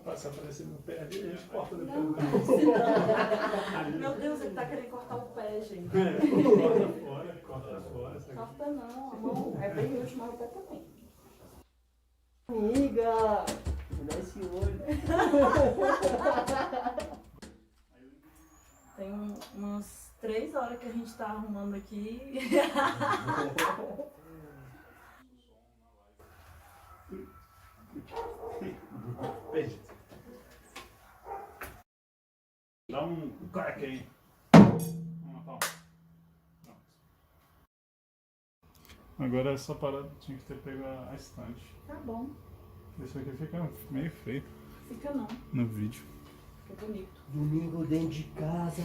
Passa aparecendo no pé ali, a gente corta depois. Não, meu Deus, ele tá querendo cortar o pé, gente. Corta fora. Corta não, a mão é bem última, o pé também. Amiga, me dá esse olho. Tem umas 3 horas que a gente tá arrumando aqui. Beijo. Dá um crack aí. Agora essa parada tinha que ter pego a estante. Tá bom, Isso aqui fica meio feio fica não, no vídeo. fica bonito. Domingo dentro de casa.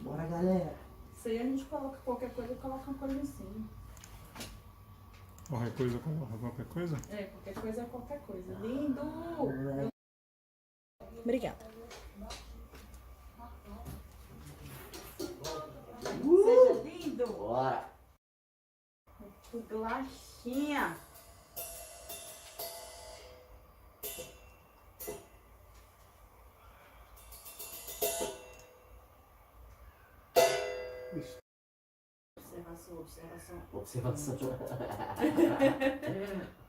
Bora, galera. Isso aí a gente coloca qualquer coisa e coloca uma coisa em cima. Qualquer coisa, qualquer coisa? É, qualquer coisa é qualquer coisa. Lindo! Obrigada. Seja lindo! Bora. Bolachinha! Isso. Observação. Observação.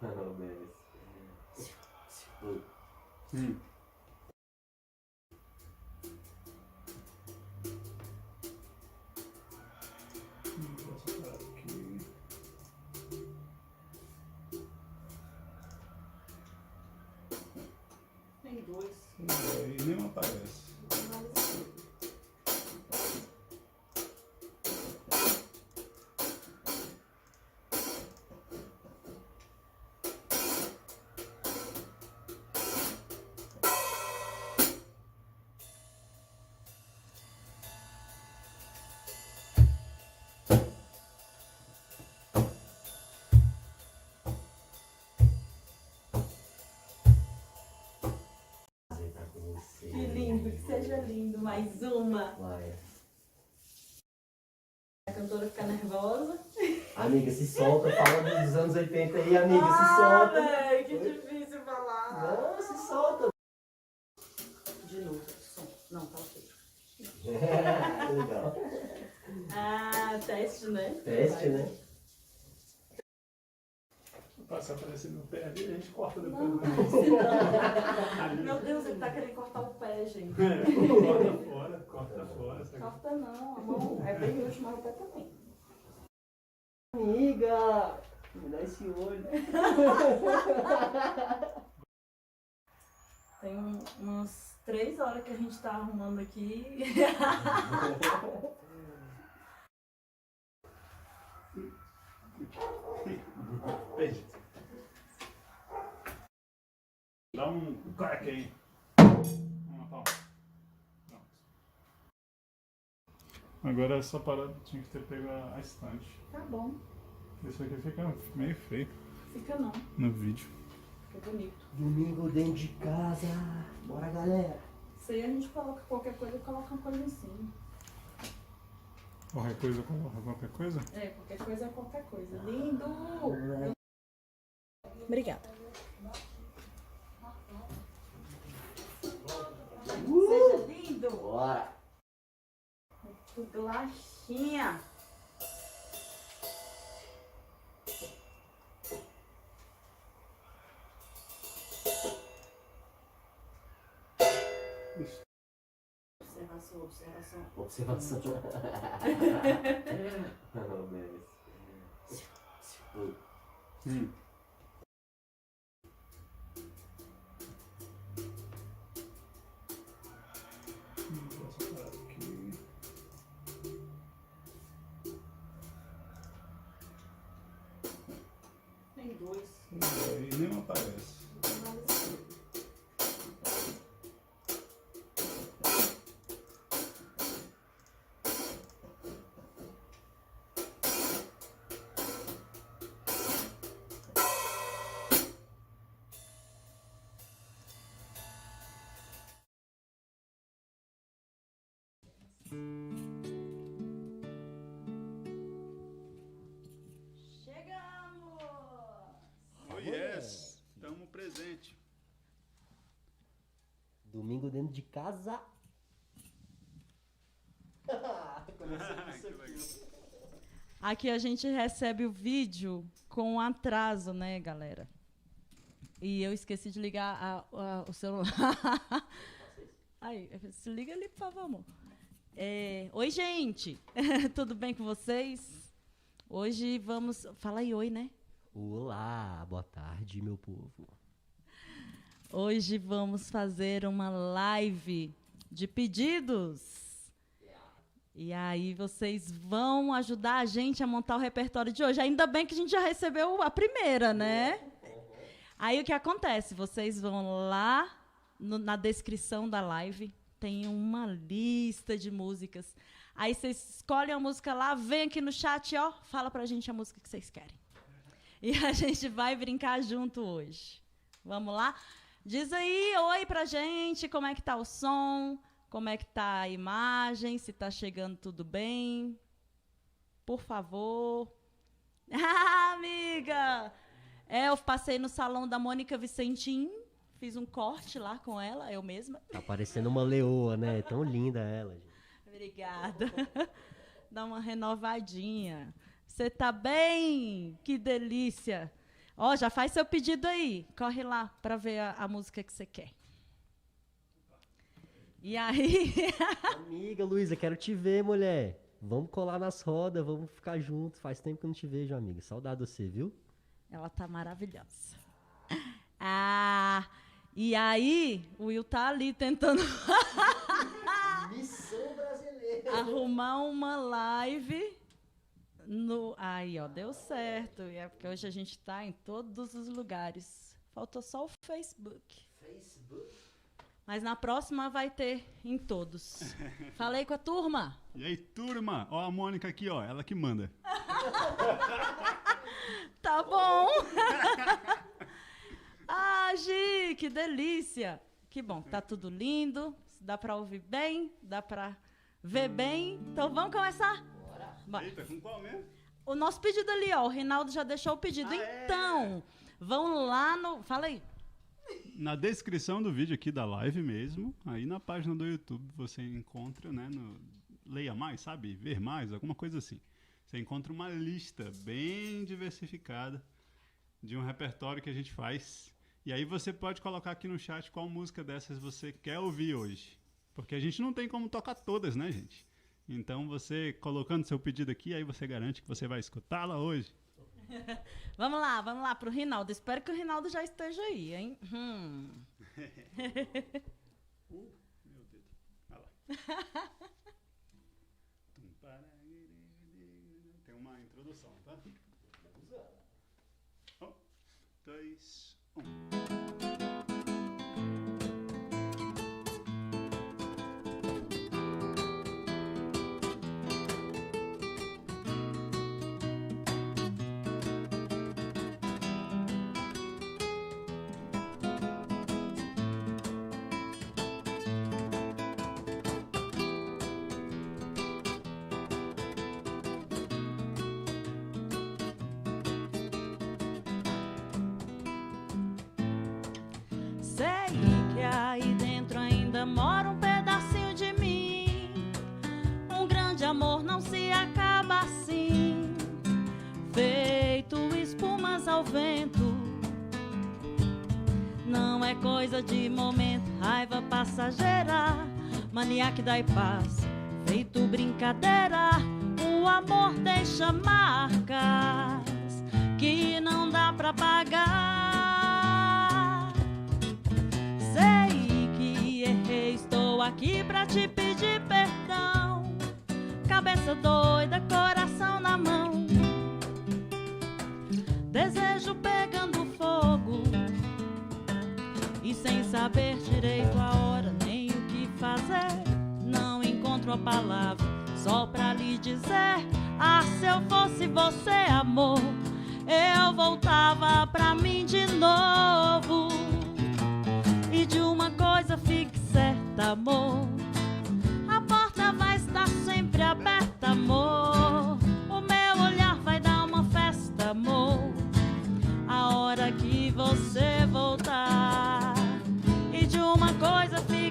Não, beleza. Tem 2. E nem aparece. Que lindo, que seja lindo. Mais uma. Vai. A cantora fica nervosa. Amiga, se solta, fala dos anos 80 aí, amiga, se solta. Véi, que difícil falar. Não, se solta. De novo, som. Não, tá ok. É, legal. Ah, teste, né? Teste, né? Passa aparecendo no pé ali, a gente corta depois. Não, meu Deus, ele tá querendo cortar o pé, gente. Corta fora. Corta não, a mão é bem última, o pé também. Amiga, me dá esse olho. Tem umas 3 horas que a gente tá arrumando aqui. Beijo. Dá um crack aí. Agora essa parada tinha que ter pego a estante. Tá bom, Isso aqui fica meio feio fica não, no vídeo. fica bonito. Domingo dentro de casa. Bora, galera. Isso aí a gente coloca qualquer coisa e coloca uma coisa em cima. Qualquer coisa, qualquer coisa? É, qualquer coisa é qualquer coisa. Lindo! Obrigada. Seja lindo! Bora. Bolachinha! Isso. Observação. Não, beleza. Tem 2. E nem aparece. Chegamos! Oh yes! Estamos Domingo dentro de casa. Comecei com isso aqui. Aqui a gente recebe o vídeo com atraso, né, galera? E eu esqueci de ligar o celular. Aí, se liga ali, por favor, amor. Oi, gente. Tudo bem com vocês? Hoje vamos... Fala aí, oi, né? Olá, boa tarde, meu povo. Hoje vamos fazer uma live de pedidos. E aí vocês vão ajudar a gente a montar o repertório de hoje. Ainda bem que a gente já recebeu a primeira, né? Aí o que acontece? Vocês vão lá na descrição da live, tem uma lista de músicas. Aí vocês escolhem a música lá, vem aqui no chat, ó, fala pra gente a música que vocês querem. E a gente vai brincar junto hoje. Vamos lá? Diz aí, oi pra gente, como é que tá o som? Como é que tá a imagem? Se tá chegando tudo bem? Por favor. Ah, amiga! Eu passei no salão da Mônica Vicentim, fiz um corte lá com ela, eu mesma. Tá parecendo uma leoa, né? Tão linda ela, gente. Obrigada. Dá uma renovadinha. Você tá bem? Que delícia. Ó, já faz seu pedido aí. Corre lá para ver a música que você quer. E aí? Amiga, Luísa, quero te ver, mulher. Vamos colar nas rodas, vamos ficar juntos. Faz tempo que eu não te vejo, amiga. Saudade de você, viu? Ela tá maravilhosa. Ah, e aí, o Will tá ali tentando Missão brasileira. arrumar uma live no... Aí, ó, deu certo. E é porque hoje a gente tá em todos os lugares. Faltou só o Facebook. Facebook? Mas na próxima vai ter em todos. Falei com a turma. E aí, turma? Ó a Mônica aqui, ó. Ela que manda. Tá bom. Ah, Gi, que delícia. Que bom, tá tudo lindo. Dá pra ouvir bem, dá pra ver bem. Então vamos começar? Bora. Eita, com qual mesmo? O nosso pedido ali, ó. O Rinaldo já deixou o pedido. Então, vão lá no... Fala aí. Na descrição do vídeo aqui da live mesmo, aí na página do YouTube você encontra, né, leia mais, sabe? Ver mais, alguma coisa assim. Você encontra uma lista bem diversificada de um repertório que a gente faz. E aí você pode colocar aqui no chat qual música dessas você quer ouvir hoje. Porque a gente não tem como tocar todas, né, gente? Então você colocando seu pedido aqui, aí você garante que você vai escutá-la hoje. Vamos lá pro Rinaldo. Espero que o Rinaldo já esteja aí, hein? Meu Deus. Olha lá. Tem uma introdução, tá? 1, 2, 1. Sei que aí dentro ainda mora um pedacinho de mim. Um grande amor não se acaba assim, feito espumas ao vento. Não é coisa de momento, raiva passageira, mania que dá e paz, feito brincadeira. O amor deixa marcas que não dá pra pagar. Sei que errei, estou aqui pra te pedir perdão. Cabeça doida, coração na mão, desejo pegando fogo, e sem saber direito a hora nem o que fazer. Não encontro a palavra só pra lhe dizer: ah, se eu fosse você, amor, eu voltava pra mim de novo. E de uma coisa fique certa, amor, a porta vai estar sempre aberta, amor. O meu olhar vai dar uma festa, amor, a hora que você voltar. E de uma coisa fique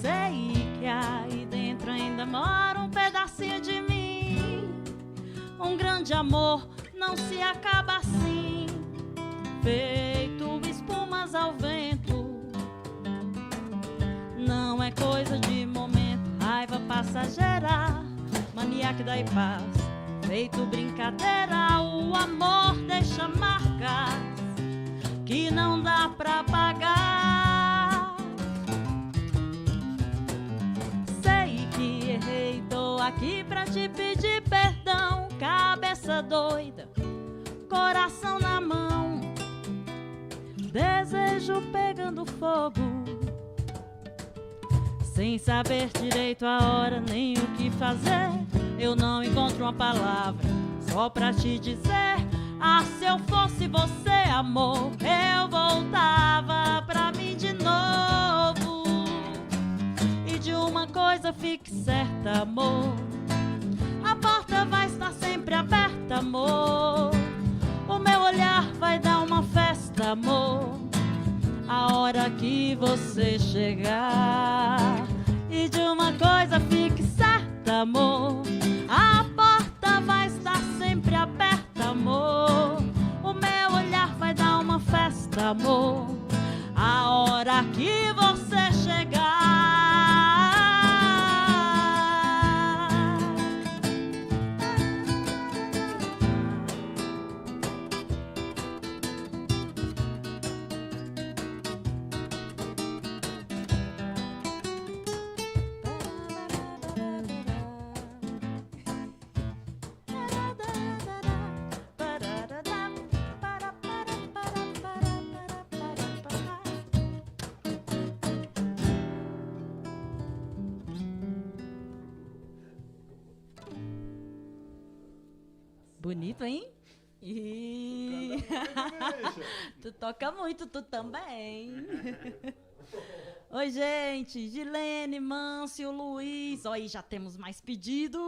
Sei que aí dentro ainda mora um pedacinho de mim. Um grande amor não se acaba assim, feito espumas ao vento. Não é coisa de momento, raiva passageira, mania que dá e paz, feito brincadeira. O amor deixa marcas que não dá pra pagar. Sei que errei, tô aqui pra te pedir perdão. Cabeça doida, coração na mão, desejo pegando fogo, sem saber direito a hora nem o que fazer. Eu não encontro uma palavra só pra te dizer: ah, se eu fosse você, amor, eu voltava pra mim de novo. E de uma coisa fique certa, amor, a porta vai estar sempre aberta, amor. O meu olhar vai dar uma festa, amor, a hora que você chegar. E de uma coisa fique certa, amor, a porta vai estar sempre aberta, amor. O meu olhar vai dar uma festa, amor, a hora que você chegar. Bonito, hein? E... tu toca muito, tu também. Oi, gente. Gilene, Mâncio, Luiz. Olha aí, já temos mais pedidos.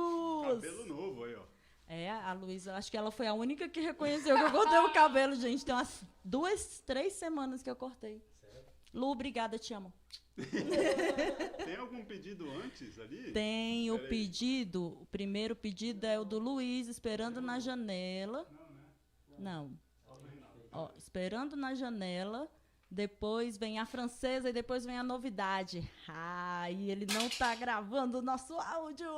Cabelo novo aí, ó. É, a Luísa, acho que ela foi a única que reconheceu que eu cortei o cabelo, gente. Tem umas 2, 3 semanas que eu cortei. Lu, obrigada, te amo. Tem algum pedido antes ali? Tem o Pera aí. pedido, o primeiro pedido é o do Luiz, Esperando na Janela. Não. Ó, Esperando na Janela. Depois vem a Francesa e depois vem a Novidade. Ah, e ele não tá gravando o nosso áudio.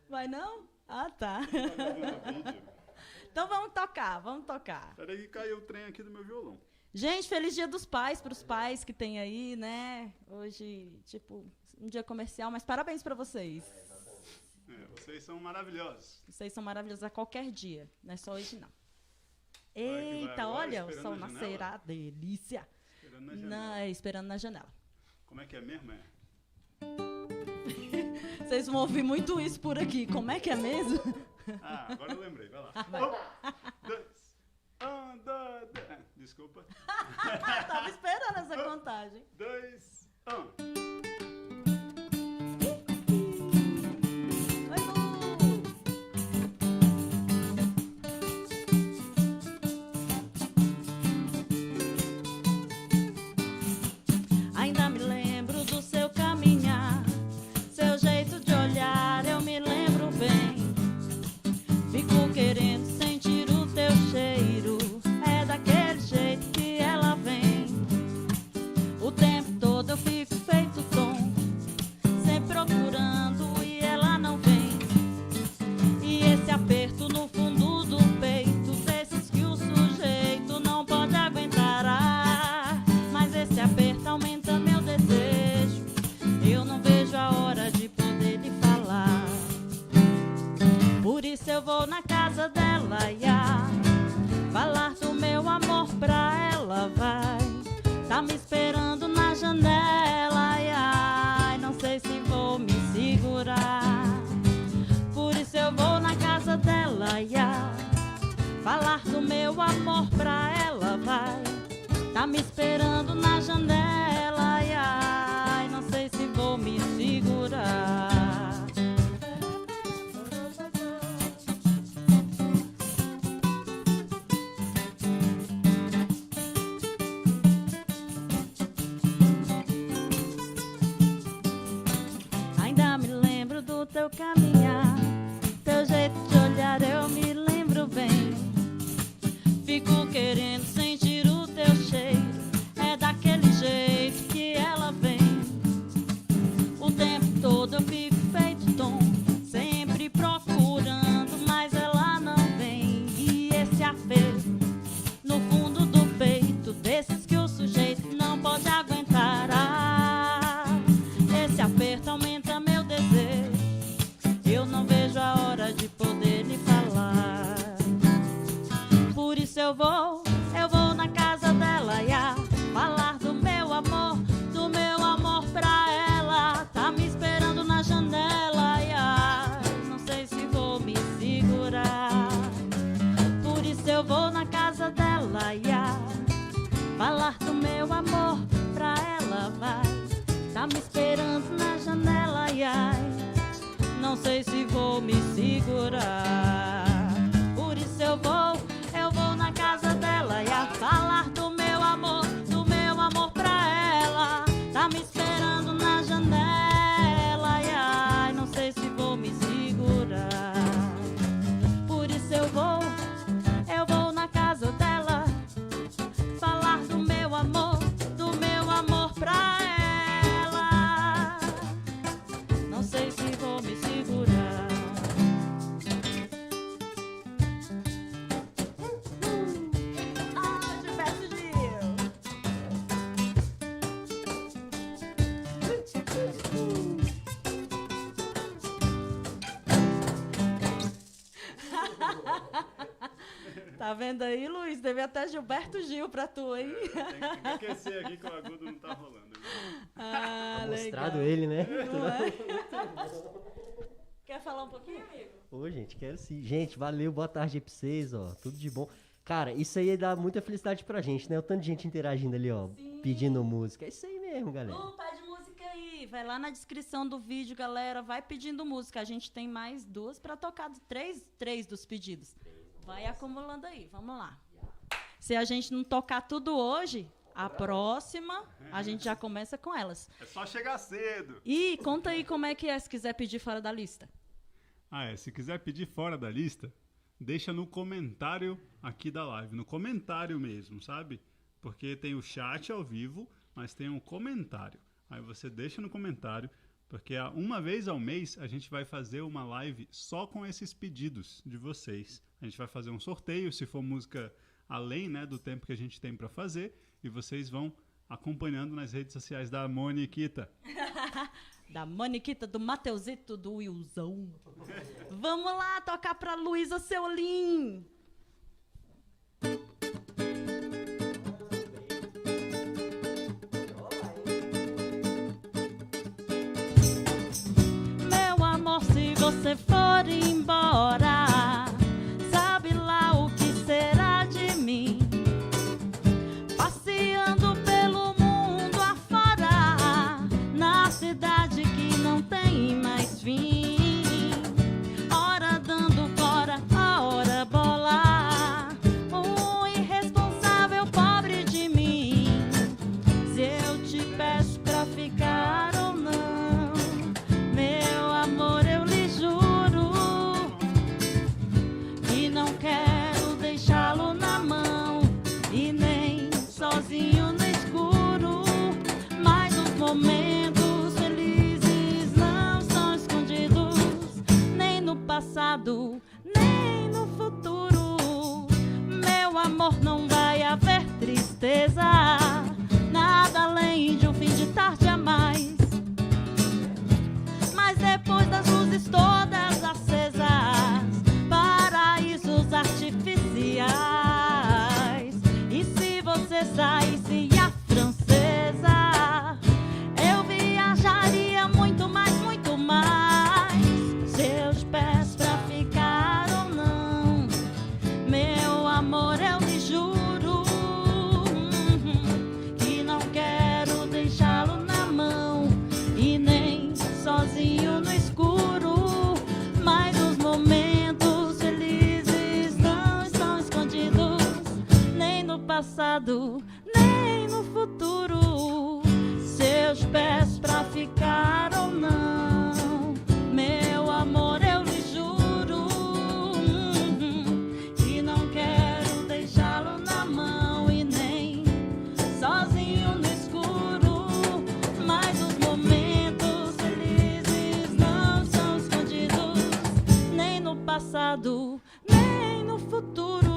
Vai não? Ah, tá. Então vamos tocar, vamos tocar. Peraí que caiu o trem aqui do meu violão. Gente, feliz Dia dos Pais para os pais que tem aí, né? Hoje, tipo, um dia comercial, mas parabéns para vocês. Vocês são maravilhosos. Vocês são maravilhosos a qualquer dia, não é só hoje não. Vai que vai Eita, agora, olha, o Esperando sol na nascerá, Janela? delícia. Esperando na janela. Esperando na janela. Como é que é mesmo? Vocês vão ouvir muito isso por aqui. Como é que é mesmo? Ah, agora eu lembrei. Vai lá. Vai. 1, 2, 3. Desculpa. Tava esperando essa contagem. 2, 1. Oi, Lu. Ainda me lembro do seu caminhar, seu jeito de olhar, eu me lembro bem. Fico querendo sentir o teu cheiro, é daquele jeito que ela vem. O tempo todo eu fico feito meu amor pra ela vai. Tá me esperando na janela, ai, ai, não sei se vou me segurar. Ainda me lembro do teu caminhar, teu jeito de olhar eu me lembro bem. Fico querendo sentir o teu cheiro, é daquele jeito que ela vem. O tempo todo eu fico feito tom, sempre procurando, mas ela não vem. E esse aperto no fundo do peito, desses que o sujeito não pode aguentar. Ah, esse aperto aumenta meu desejo, eu não vejo a hora de poder lhe falar. Por isso eu vou na casa dela, ia falar do meu amor pra ela. Tá me esperando na janela, ia, não sei se vou me segurar. Por isso eu vou na casa dela, ia falar do meu amor pra ela, vai. Tá me esperando na janela, ia, não sei se vou me segurar. Por isso eu vou na casa dela e a falar do meu amor pra ela. Tá me esperando na janela, e ai, não sei se vou me segurar. Por isso eu vou na casa dela falar do meu amor pra ela. Não sei se vou me segurar. Gilberto Gil. Tá vendo aí, Luiz? Teve até Gilberto Gil pra tu aí. Tem que aquecer aqui que o agudo não tá rolando. Ah, Tá mostrado legal. ele, né? Não é? Quer falar um pouquinho, amigo? Ô, gente, quero sim. Gente, valeu, boa tarde aí pra vocês, ó. Tudo de bom. Cara, isso aí dá muita felicidade pra gente, né? O tanto de gente interagindo ali, ó. Sim. Pedindo música. É isso aí mesmo, galera. Lu, pede música aí. Vai lá na descrição do vídeo, galera. Vai pedindo música. A gente tem mais duas pra tocar. Três dos pedidos. Vai acumulando aí. Vamos lá. Se a gente não tocar tudo hoje, a próxima a gente já começa com elas. É só chegar cedo. E conta aí como é que é se quiser pedir fora da lista. Se quiser pedir fora da lista, deixa no comentário aqui da live. No comentário mesmo, sabe? Porque tem o chat ao vivo, mas tem um comentário. Aí você deixa no comentário, porque uma vez ao mês a gente vai fazer uma live só com esses pedidos de vocês. A gente vai fazer um sorteio, se for música além, né, do tempo que a gente tem para fazer, e vocês vão acompanhando nas redes sociais da Moniquita. Da Moniquita, do Mateusito, do Wilson. Vamos lá tocar pra Luísa Seolim. Meu amor, se você for embora, sabe lá o que será de mim? Passeando pelo mundo afora, na cidade que não tem mais fim. Ora dando fora, a hora bola, o irresponsável pobre de mim. Se eu te peço pra ficar ou não, meu amor, eu lhe juro que não quero deixá-lo na mão e nem sozinho no escuro. Mas os momentos felizes não são escondidos, nem no passado, nem no futuro. Meu amor, não vai haver tristeza, nada além de um fim de tarde a mais. Mas depois das luzes todas acesas, paraísos artificiais. E se você saísse a francesa, eu viajaria muito mais, muito mais. Seus pés pra ficar ou não, meu amor, eu passado, nem no futuro. Seus pés pra ficar ou não, meu amor, eu lhe juro. E não quero deixá-lo na mão e nem sozinho no escuro. Mas os momentos felizes não são escondidos, nem no passado, nem no futuro.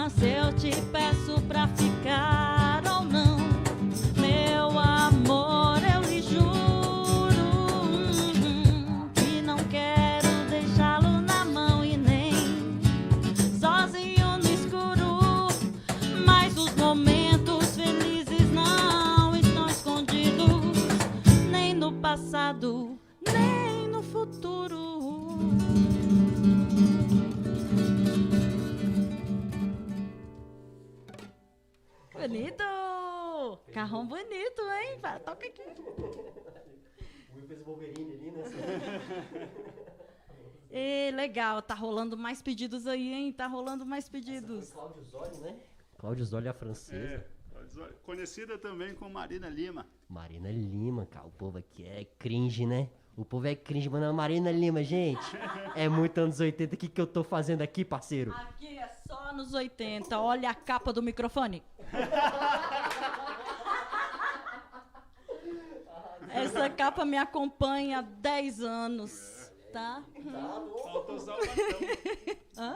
Se eu te peço pra ficar ou não, meu amor, eu lhe juro. Que não quero deixá-lo na mão e nem sozinho no escuro. Mas os momentos felizes não estão escondidos, nem no passado, nem no futuro. Bonito! Carrão bonito, hein? Toca aqui. O Will fez o Wolverine ali, né? E legal, tá rolando mais pedidos aí, hein? Tá rolando mais pedidos. Cláudio Zoli, né? Cláudio Zoli, a francesa. Conhecida também como Marina Lima. Marina Lima, cara. O povo aqui é cringe, né? O povo é cringe, mano. Marina Lima, gente. É muito anos 80. O que eu tô fazendo aqui, parceiro? Aqui é só nos 80. Olha a capa do microfone. Essa capa me acompanha há 10 anos, tá? Faltou só o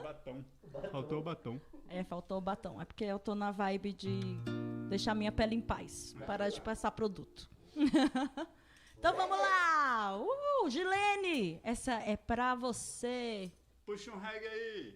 batom. Faltou o batom. É, faltou o batom. É porque eu tô na vibe de deixar minha pele em paz. Parar de passar produto. Então vamos lá! Gilene! Essa é pra você. Puxa um reggae aí.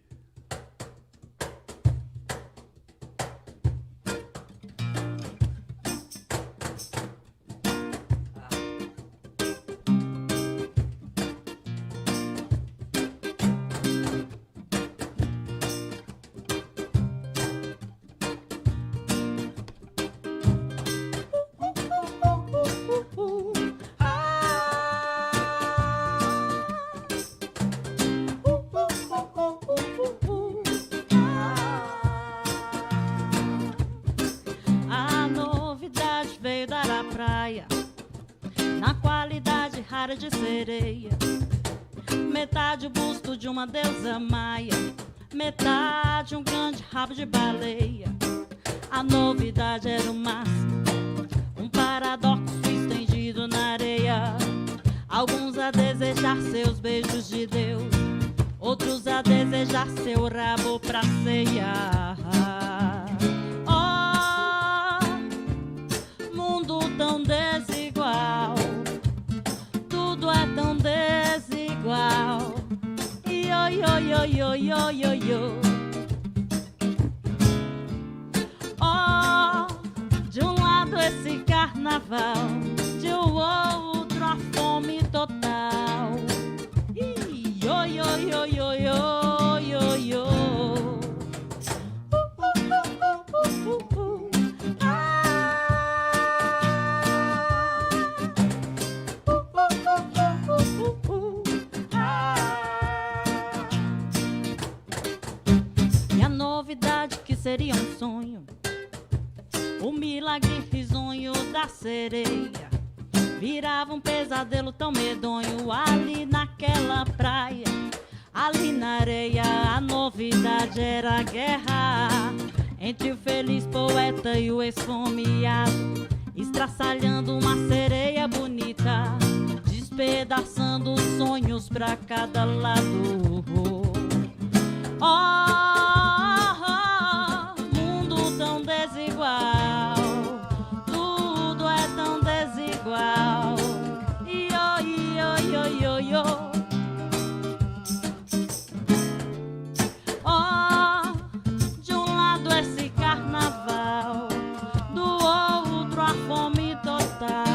A novidade veio dar à praia, na qualidade rara de sereia. Metade o busto de uma deusa maia, metade um grande rabo de baleia. A novidade era o máximo, um paradoxo estendido na areia. Alguns a desejar seus beijos de Deus, outros a desejar seu rabo pra ceia. Oh, mundo tão desigual, tudo é tão desigual. Io, io, io, io, io, io, io. Oh, de um lado esse carnaval, de outro a fome total. Io, io, io, io, io, io, io. E a novidade que seria um sonho, o milagre risonho da sereia, virava um pesadelo tão medonho ali naquela praia, ali na areia. A novidade era a guerra entre o feliz poeta e o esfomeado, estraçalhando uma sereia bonita, despedaçando sonhos pra cada lado. Oh, mundo tão desigual, tudo é tão desigual. Io, io, io, io, io. Oh, de um lado esse carnaval, do outro a fome total.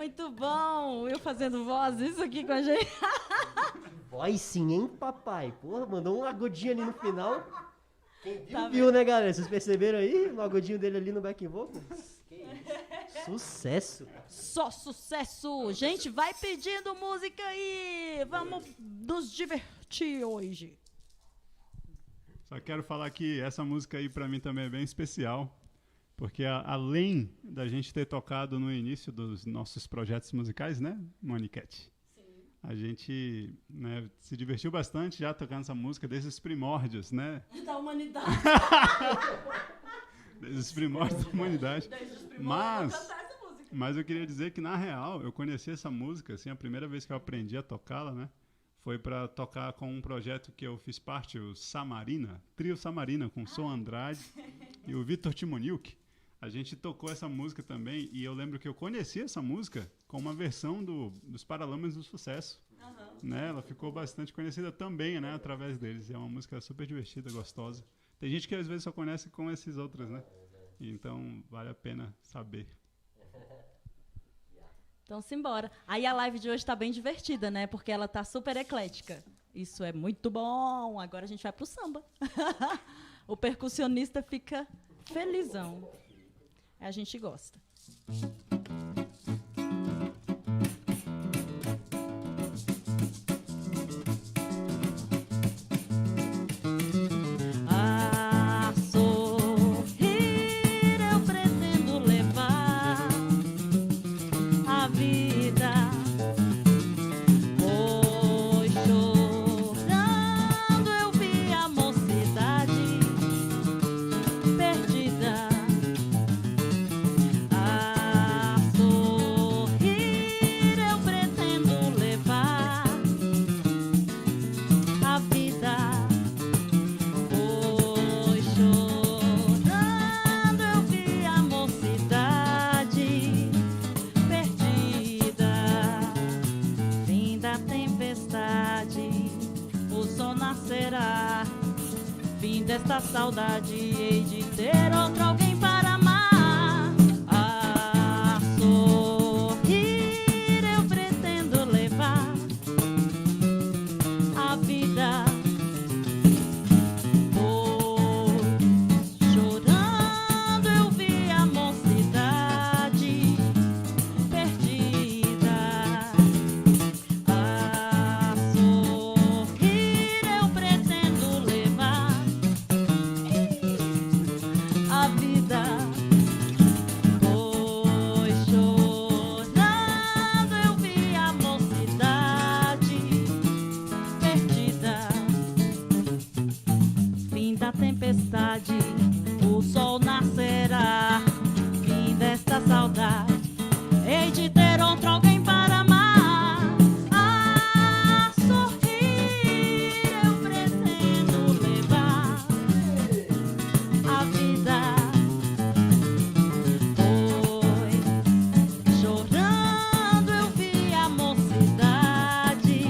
Muito bom. Will fazendo voz, isso aqui com a gente. Voz sim, hein, papai? Porra, mandou um agodinho ali no final. Quem viu, Tá viu, né, galera? Vocês perceberam aí? O agodinho dele ali no back vocal? Que isso? Sucesso. Só sucesso. Gente, vai pedindo música aí. Vamos nos divertir hoje. Só quero falar que essa música aí pra mim também é bem especial, porque além da gente ter tocado no início dos nossos projetos musicais, né, Moniquete? Sim. A gente, né, se divertiu bastante já tocando essa música desde os primórdios, né? Da humanidade. Desde os primórdios da humanidade. Desde os primórdios, vou cantar essa música. Mas eu queria dizer que, na real, eu conheci essa música, assim, a primeira vez que eu aprendi a tocá-la, né? Foi para tocar com um projeto que eu fiz parte, o Samarina, Trio Samarina, com o Som Andrade e o Vitor Timoniuk. A gente tocou essa música também, e eu lembro que eu conheci essa música com uma versão dos Paralamas do Sucesso. Né? Ela ficou bastante conhecida também, né, através deles. É uma música super divertida, gostosa. Tem gente que às vezes só conhece com esses outros, né? Então vale a pena saber. Então, simbora. Aí a live de hoje tá bem divertida, né? Porque ela tá super eclética. Isso é muito bom. Agora a gente vai pro samba. O percussionista fica felizão. A gente gosta. A sorrir eu pretendo levar a vida, pois chorando eu vi a mocidade perdida. A sorrir eu pretendo levar a vida, pois chorando eu vi a mocidade perdida. Fim da tempestade, o sol nascerá. Fim desta saudade, hei de ter outro alguém para amar. A sorrir eu pretendo levar a vida, pois chorando eu vi a mocidade perdida. A sorrir eu pretendo levar a vida, pois chorando eu vi a mocidade perdida. Fim da tempestade, o sol nascerá. Fim desta saudade, hei de ter outro alguém para amar. A sorrir eu pretendo levar a vida, pois chorando eu vi a mocidade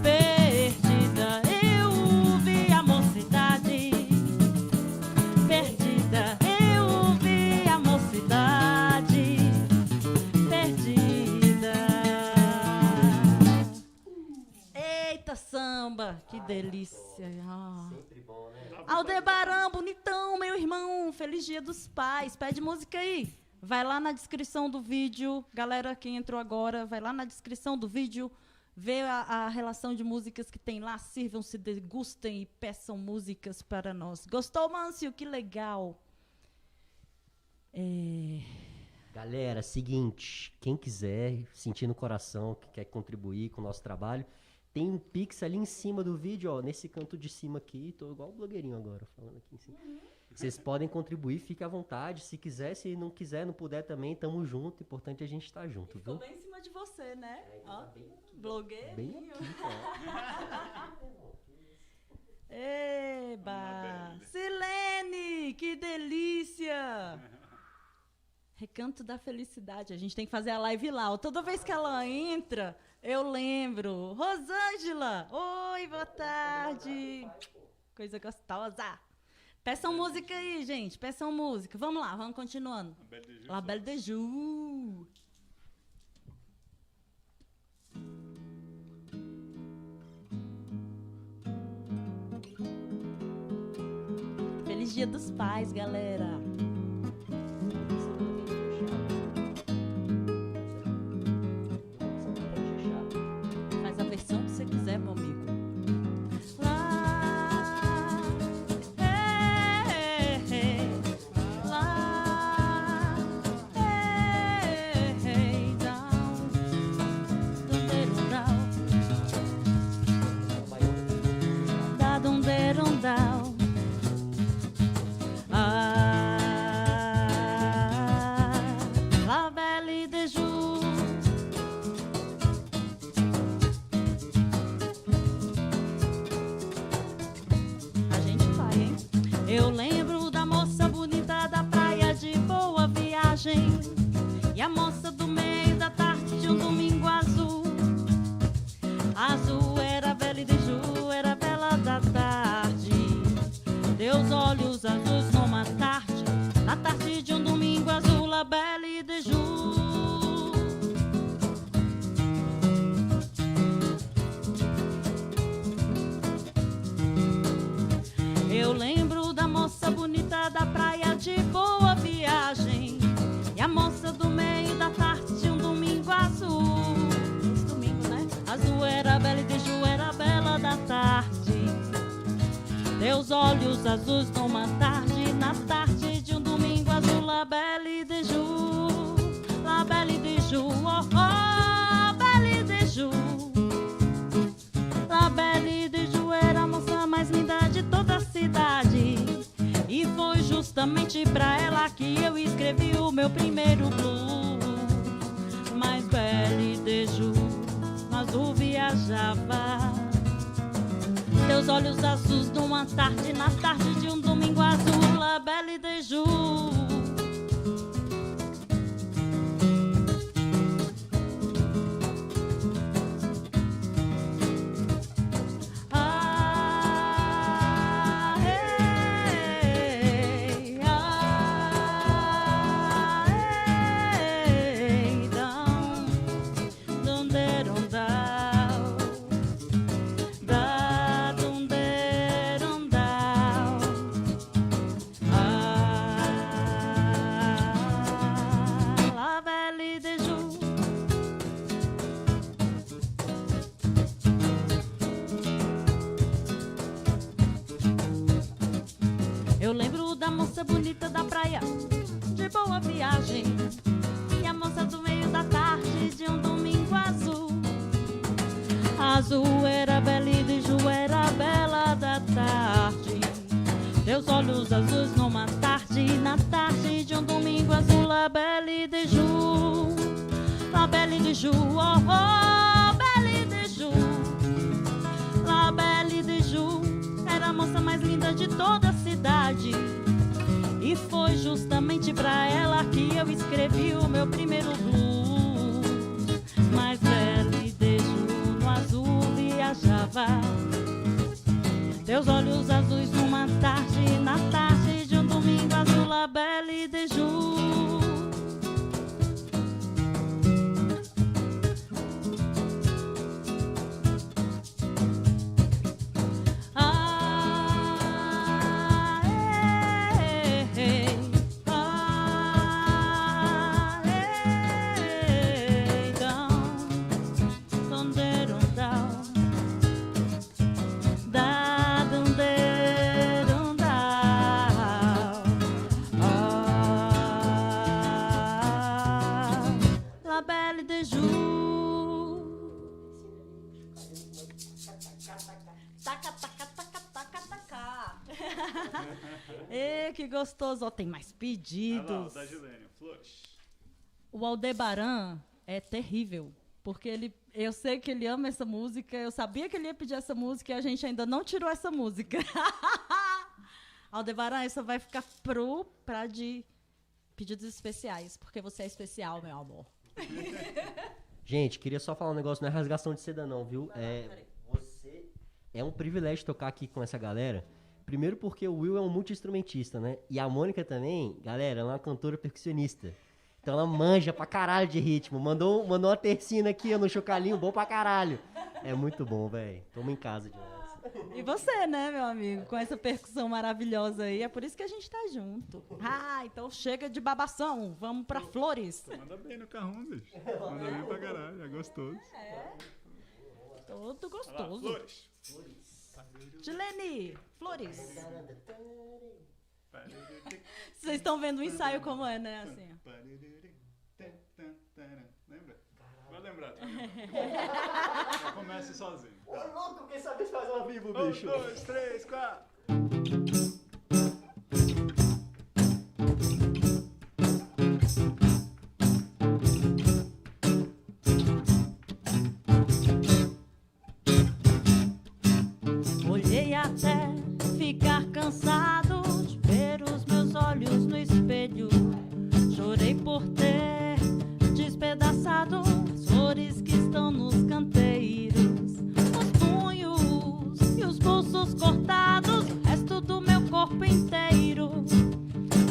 perdida. Eu vi a mocidade perdida. Eu vi a mocidade perdida. Eita samba, que delícia. Ah. Sempre bom, né? Aldebaran, bonitão, meu irmão. Feliz Dia dos Pais. Pede música aí. Vai lá na descrição do vídeo. Galera, quem entrou agora, vai lá na descrição do vídeo. Vê a relação de músicas que tem lá. Sirvam-se, degustem e peçam músicas para nós. Gostou, Mâncio? Que legal. Galera, seguinte, quem quiser, sentir no coração, que quer contribuir com o nosso trabalho, tem um Pix ali em cima do vídeo, ó, nesse canto de cima aqui, tô igual o blogueirinho agora, falando aqui em cima. Vocês podem contribuir, fique à vontade, se quiser, se não quiser, não puder também, tamo junto, importante é a gente estar junto, Ficou viu? bem em cima de você, né? É, Ó, tá bem aqui, blogueirinho. bem aqui, ó. Eba! Silene, que delícia! Recanto da Felicidade. A gente tem que fazer a live lá. Ó. Toda vez que ela entra, eu lembro. Rosângela! Oi, boa tarde! Coisa gostosa! Peçam música aí, gente. Peçam música. Vamos lá, vamos continuando. La Belle de Jour. Dia dos Pais, galera. Faz a versão que você quiser, meu amigo. La Belle de Jour. A gente vai, hein? Eu lembro da moça bonita da praia de Boa Viagem e a moça do meio da tarde de um domingo azul. Azul era a Belle de Jour, era a bela da tarde. Teus olhos azuis numa tarde, na tarde de um domingo azul, La Belle de Jour. Eu lembro da moça bonita da praia de Boa Viagem e a moça do meio da tarde de um domingo azul. Esse domingo, né? Azul era a Belle de Jour, era a bela da tarde. Teus olhos azuis numa tarde, na tarde de um domingo azul, La Belle de Jour, La Belle de Jour, oh, oh, Belle de Jour. La Belle de Jour era a moça mais linda de toda a cidade, e foi justamente pra ela que eu escrevi o meu primeiro blues. Mas Belle de Jour, no azul viajava. Teus olhos azuis numa tarde, na tarde de um domingo azul, La Belle de Jour. Ah, ei, ah, ei, dão, dão, deram, dão. Eu lembro da moça bonita da praia de Boa Viagem e a moça do meio da tarde de um domingo azul. Azul era a Belle de Jour, era a bela da tarde. Teus olhos azuis numa tarde, na tarde de um domingo azul, La Belle de Jour, La Belle de Jour, oh, oh, Belle de Jour. La Belle de Jour era a moça mais linda de toda a cidade, e foi justamente pra ela que eu escrevi o meu primeiro blues. Mas Belle de Jour no azul viajava. Teus olhos azuis numa tarde, na tarde de um domingo azul, La Belle de Jour. Que gostoso. Oh, tem mais pedidos. Da Gilene, Flush. O Aldebaran é terrível, porque eu sei que ele ama essa música, eu sabia que ele ia pedir essa música e a gente ainda não tirou essa música. Aldebaran, essa vai ficar pra de pedidos especiais, porque você é especial, meu amor. Gente, queria só falar um negócio, não é rasgação de seda não, viu? É um privilégio tocar aqui com essa galera. Primeiro porque o Will é um multi-instrumentista, né? E a Mônica também, galera, ela é uma cantora percussionista. Então ela manja pra caralho de ritmo. Mandou uma tercina aqui no chocalhinho, bom pra caralho. É muito bom, velho. Toma em casa de nós. E você, né, meu amigo? Com essa percussão maravilhosa aí. É por isso que a gente tá junto. Ah, então chega de babação. Vamos pra flores. Tu manda bem no carrão, bicho. Manda bem pra caralho, é gostoso. Todo Olha lá, gostoso. flores. Gilene, flores. Vocês estão vendo o ensaio como é, né? Assim, ó. Lembra? Vai lembrar. Começa sozinho. Ô, louco, quem sabe fazer ao vivo, 1, bicho? 2, 3, 4. Olhei até ficar cansado de ver os meus olhos no espelho. Chorei por ter despedaçado as flores que estão nos canteiros. Os punhos e os pulsos cortados, o resto do meu corpo inteiro.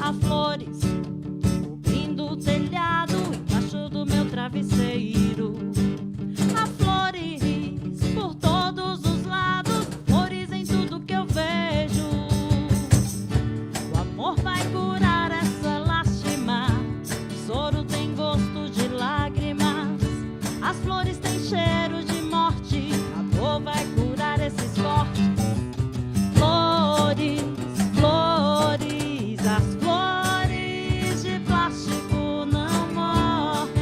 Há flores cobrindo o telhado, embaixo do meu travesseiro. Há flores por todos os lados, flores em tudo que eu vejo. O amor vai curar essa lástima, o soro tem gosto de lágrimas. As flores têm cheiro de morte, a dor vai curar esses cortes. Flores, flores, as flores de plástico não morrem.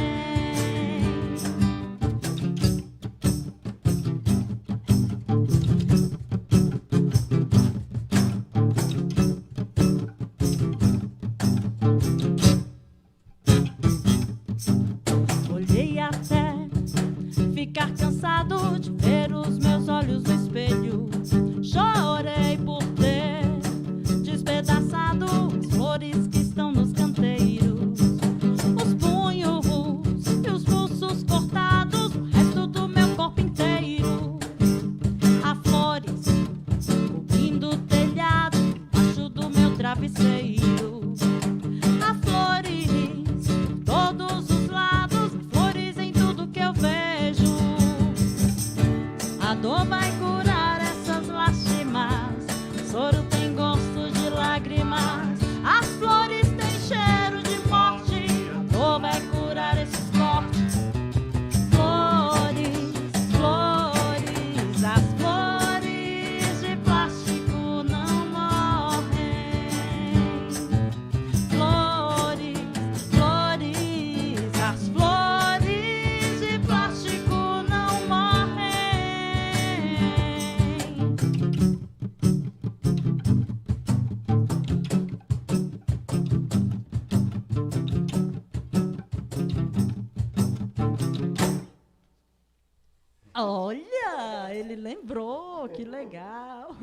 Olhei até ficar cansado de ver os meus olhos no espelho. Chorei por ter despedaçado as flores que estão nos canteiros. Os punhos e os pulsos cortados, o resto do meu corpo inteiro. Há flores cobrindo o telhado, embaixo do meu travesseiro. Há flores por todos os lados, flores em tudo que eu vejo. A dor vai curar essas lástimas, o soro tem gosto de lágrimas. As flores têm cheiro de morte, a dor vai curar esses cortes. Flores, flores, as flores de plástico não morrem. Flores, flores, as flores de plástico não morrem. Olha, ele lembrou, que legal.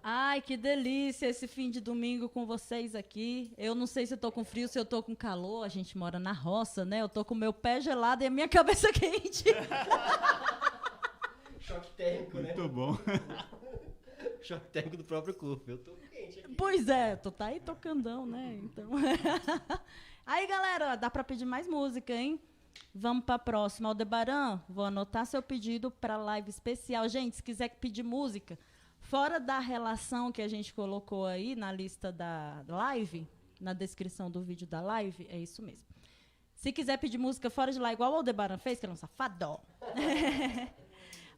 Ai, que delícia esse fim de domingo com vocês aqui. Eu não sei se eu tô com frio, se eu tô com calor. A gente mora na roça, né? Eu tô com meu pé gelado e a minha cabeça quente. Choque térmico, né? Muito bom. Choque térmico do próprio corpo. Eu tô quente aqui. Pois é, tu tá aí tocandão, né? Então. Aí, galera, dá pra pedir mais música, hein? Vamos pra próxima. Aldebaran, vou anotar seu pedido pra live especial. Gente, se quiser pedir música, fora da relação que a gente colocou aí na lista da live, na descrição do vídeo da live, é isso mesmo. Se quiser pedir música fora de lá, igual o Aldebaran fez, que é um safadão.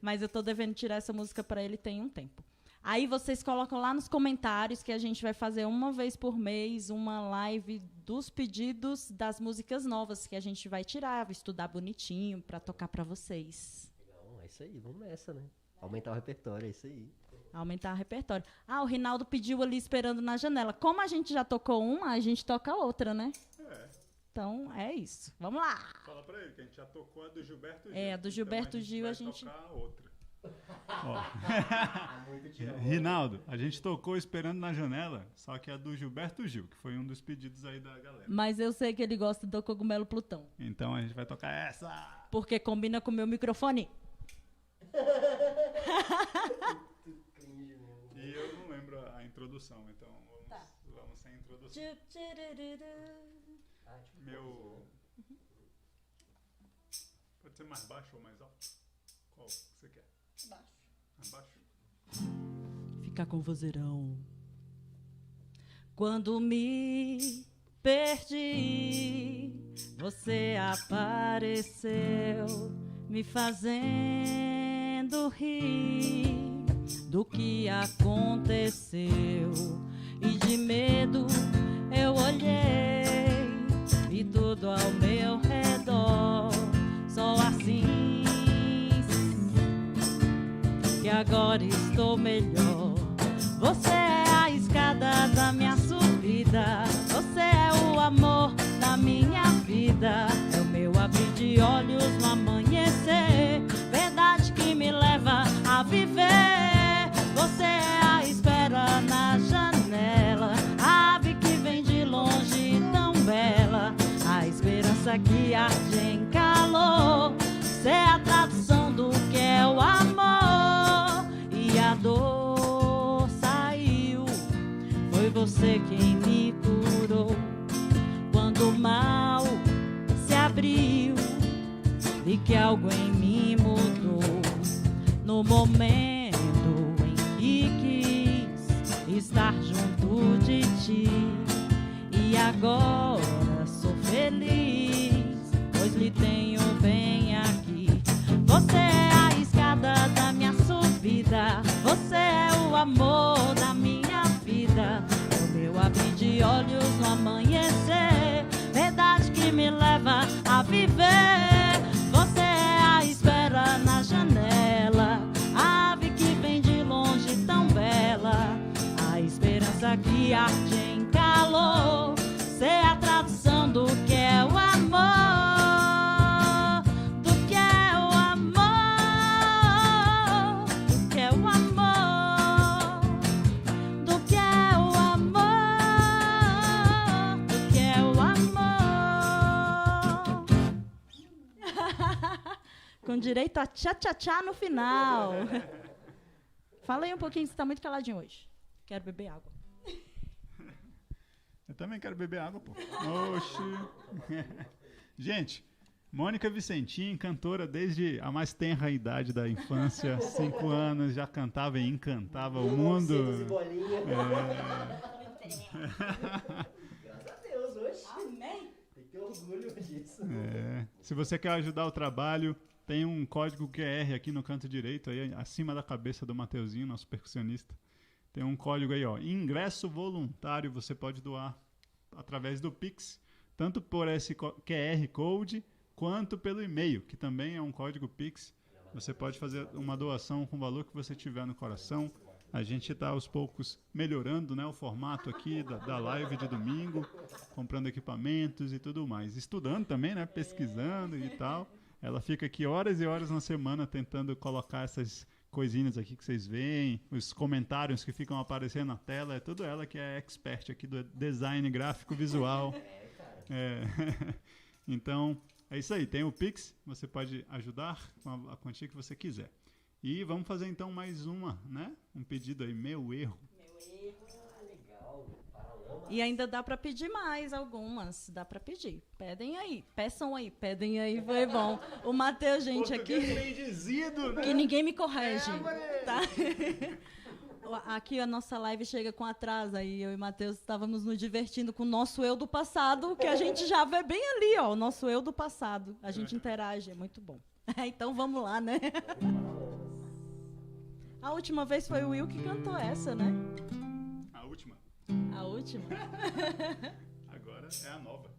Mas eu tô devendo tirar essa música pra ele tem um tempo. Aí vocês colocam lá nos comentários que a gente vai fazer uma vez por mês uma live dos pedidos das músicas novas que a gente vai tirar, vai estudar bonitinho pra tocar pra vocês. Legal, é isso aí, vamos nessa, né? Aumentar o repertório, é isso aí. Aumentar o repertório. Ah, o Rinaldo pediu ali esperando na janela. Como a gente já tocou uma, a gente toca outra, né? É. Então, é isso. Vamos lá. Fala pra ele que a gente já tocou a do Gilberto Gil. É, a do Gilberto Gil a a gente gente... vai tocar outra. Muito tiro. Rinaldo, a gente tocou Esperando na Janela, só que a do Gilberto Gil, que foi um dos pedidos aí da galera. Mas eu sei que ele gosta do Cogumelo Plutão, Então a gente vai tocar essa. porque combina com o meu microfone. E eu não lembro a introdução, então vamos, Tá. vamos sem introdução. Meu... Pode ser mais baixo ou mais alto? Qual que você quer? Abaixo. Ficar com vozeirão. Quando me perdi, você apareceu, me fazendo rir do que aconteceu. E de medo eu olhei, vi tudo ao meu redor. Só assim que agora estou melhor. Você é a escada da minha subida, você é o amor da minha vida, é o meu abrir de olhos no amanhecer, verdade que me leva a viver. Você é a espera na janela, a ave que vem de longe tão bela, a esperança que arde em calor. Você é a tradução do que é o amor, e a dor saiu, foi você quem me curou. Quando o mal se abriu, vi que algo em mim mudou. No momento em que quis estar junto de ti, e agora sou feliz, pois lhe tenho bem aqui. Você é a escada da minha subida, você é o amor da minha vida, é o meu abrir de olhos no amanhecer, verdade que me leva a viver. Você é a espera na janela, a ave que vem de longe tão bela, a esperança que arde em calor. Você é a tradução do que é o amor, do que é o amor, do que é o amor, do que é o amor, do que é o amor. Com direito a tchá-tchá-tchá no final. Fala aí um pouquinho, você está muito caladinho hoje. Quero beber água. Eu também quero beber água, pô. Oxi. Gente, Mônica Vicentim, cantora desde a mais tenra idade da infância, 5 anos, já cantava e encantava o mundo. Graças a Deus, hoje. Amém. Tem que ter orgulho disso. Se você quer ajudar o trabalho, tem um código QR aqui no canto direito, aí acima da cabeça do Mateuzinho, nosso percussionista. Tem um código aí, ó, ingresso voluntário, você pode doar através do Pix, tanto por esse QR Code, quanto pelo e-mail, que também é um código Pix. Você pode fazer uma doação com o valor que você tiver no coração. A gente está aos poucos melhorando, né, o formato aqui da live de domingo, comprando equipamentos e tudo mais. Estudando também, né, pesquisando e tal. Ela fica aqui horas e horas na semana tentando colocar essas coisinhas aqui que vocês veem, os comentários que ficam aparecendo na tela, é tudo ela que é expert aqui do design gráfico visual. Então, é isso aí, tem o Pix, você pode ajudar com a quantia que você quiser. E vamos fazer então mais uma, né? Um pedido aí, meu erro. E ainda dá para pedir mais algumas, dá para pedir. Pedem aí, peçam aí, pedem aí, foi bom. O Matheus, gente, aqui, bem dizido, né? que ninguém me corrige, tá? Aqui a nossa live chega com atraso, aí eu e o Matheus estávamos nos divertindo com o nosso eu do passado, que a gente já vê bem ali, ó, o nosso eu do passado. A gente interage, é muito bom. Então vamos lá, né? A última vez foi o Will que cantou essa, né? A última. A última? Agora é a nova.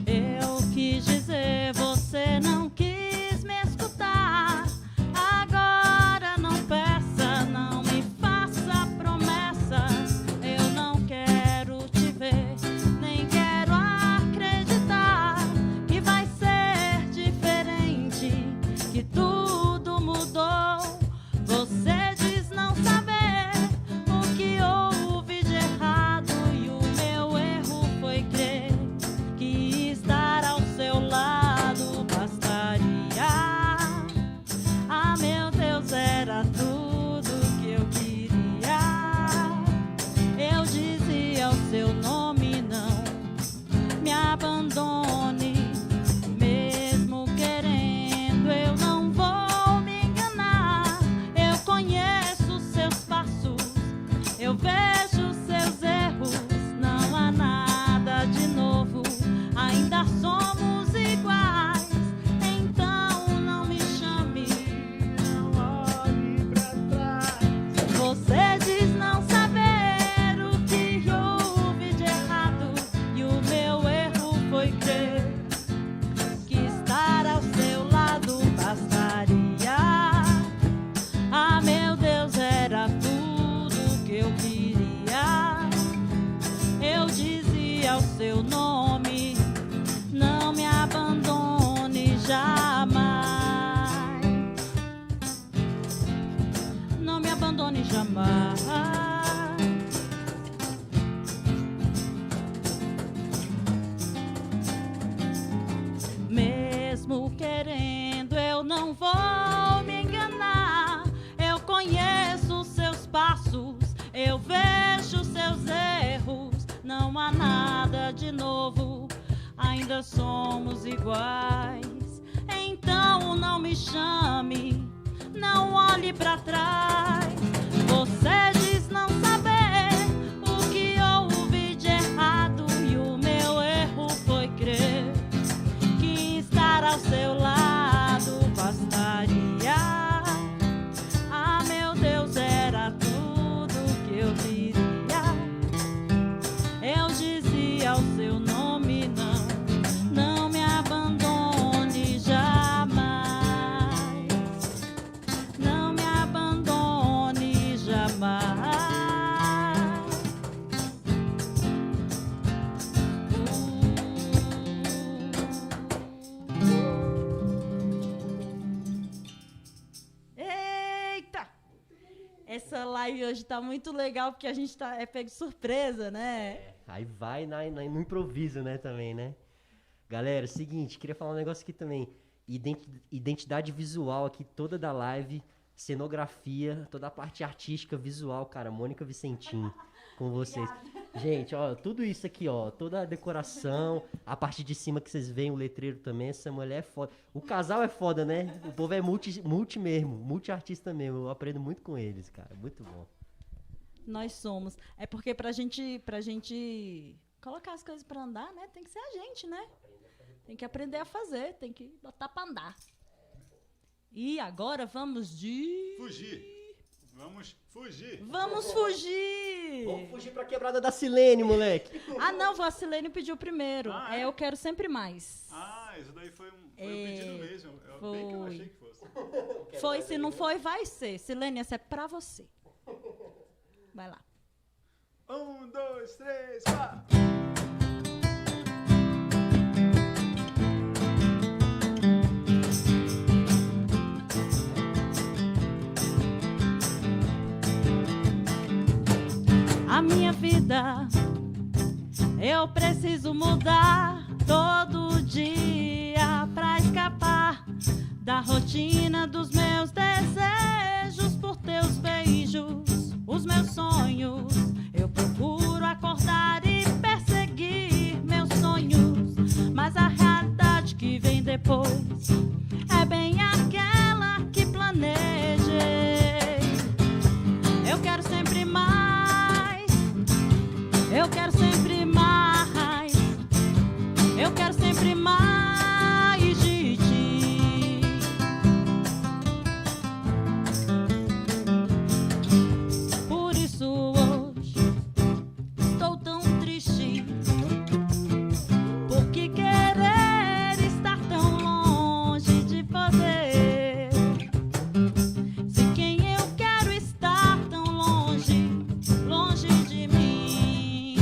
Eu quis dizer, você não quis me escutar. Agora não peça, não me faça promessas. Eu não quero seu nome, não me abandone jamais. Não me abandone jamais. Mesmo querendo, eu não vou me enganar. Eu conheço seus passos, eu vejo seus erros. Não há nada de novo, ainda somos iguais. Então não me chame, não olhe pra trás. Você diz não saber o que houve de errado, e o meu erro foi crer que estar ao seu lado bastaria. Ah, meu Deus, era tudo que eu queria. Eu dizia o seu nome, não, não me abandone jamais. Não me abandone jamais. Eita! Essa live hoje tá muito legal porque a gente é pego de surpresa, né? Aí vai no improviso, né, também, né? Galera, seguinte, queria falar um negócio aqui também. Identidade visual aqui toda da live, cenografia, toda a parte artística, visual, cara, Mônica Vicentim, com vocês. Gente, ó, tudo isso aqui, ó, toda a decoração, a parte de cima que vocês veem, o letreiro também, essa mulher é foda. O casal é foda, né? O povo é multi mesmo, multi-artista mesmo, eu aprendo muito com eles, cara, muito bom. Nós somos. É porque pra gente colocar as coisas pra andar, né? Tem que ser a gente, né? Tem que aprender a fazer, tem que botar pra andar. E agora vamos Fugir. Vamos fugir. Vamos fugir! Vamos fugir pra quebrada da Silene, moleque. Ah, não, a Silene pediu primeiro. Ah, é? Eu quero sempre mais. Ah, isso daí foi um pedido mesmo. Foi. Bem que eu achei que fosse. Foi, se não foi, vai ser. Silene, essa é pra você. Vai lá. 1, 2, 3, 4. A minha vida, eu preciso mudar todo dia pra escapar da rotina dos meus desejos por teus beijos, os meus sonhos. Eu procuro acordar e perseguir meus sonhos, mas a realidade que vem depois é bem aquela que planejei. Eu quero sempre mais, eu quero sempre mais, eu quero sempre mais de ti. Por isso hoje estou tão triste, porque querer estar tão longe de você. Se quem eu quero estar tão longe, longe de mim,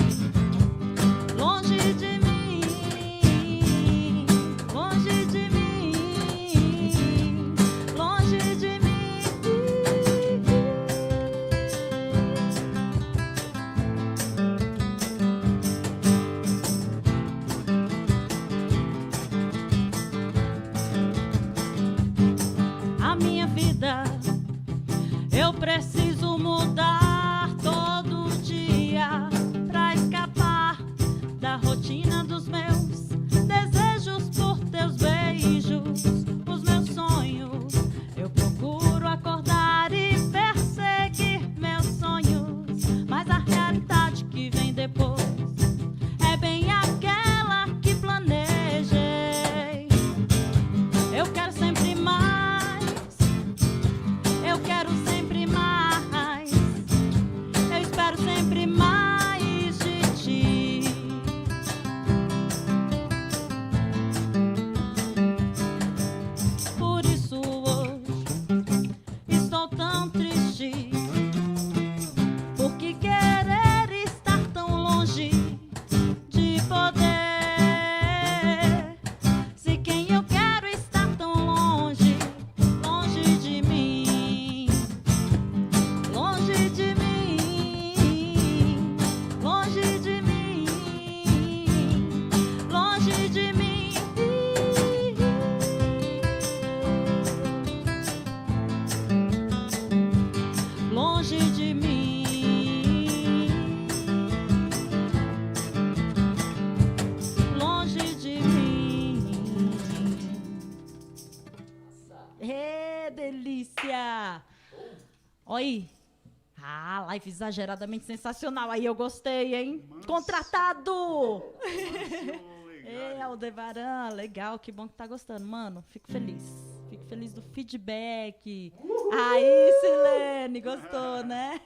longe de mim, longe de mim, longe de mim. A minha vida, eu preciso mudar todo dia pra escapar da rotina dos meus desejos por teus beijos, os meus sonhos. Eu procuro acordar e perseguir meus sonhos, mas a realidade que vem depois é bem aquela que planejei. Eu quero sempre mais, eu quero sempre mais, eu espero sempre mais de ti. Por isso hoje estou tão triste, porque querer estar tão longe Olha aí. Ah, live exageradamente sensacional. Aí eu gostei, hein? Contratado! É, Aldebaran, legal, que bom que tá gostando. Mano, fico feliz. Fico feliz do feedback. Aí, Silene, gostou, né?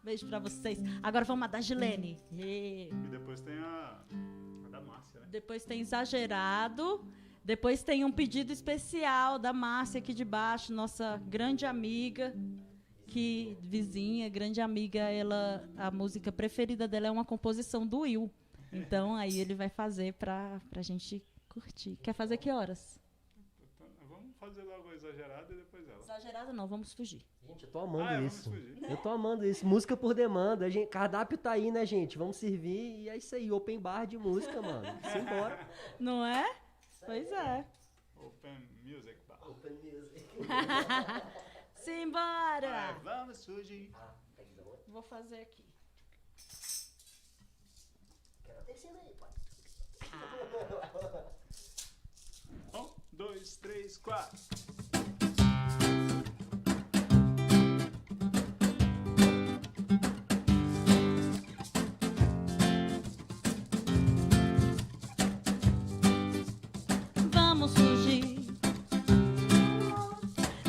Beijo pra vocês. Agora vamos a da Gilene. E depois tem a da Márcia, né? Depois tem Exagerado. Depois tem um pedido especial da Márcia aqui de baixo, nossa grande amiga, que vizinha, grande amiga, ela, a música preferida dela é uma composição do Will. Então aí ele vai fazer pra gente curtir. Quer fazer que horas? Vamos fazer logo Exagerado e depois ela. Exagerado não, vamos fugir. Gente, eu tô amando isso. Vamos fugir. Eu tô amando isso. Música por demanda. Cardápio tá aí, né, gente? Vamos servir e é isso aí. Open bar de música, mano. Simbora. Não é? Pois é. Open Music Bar. Open music. Simbora! Vamos fugir. Vou fazer aqui. Quero até cima aí, pai. 1, 2, 3, 4. Vamos fugir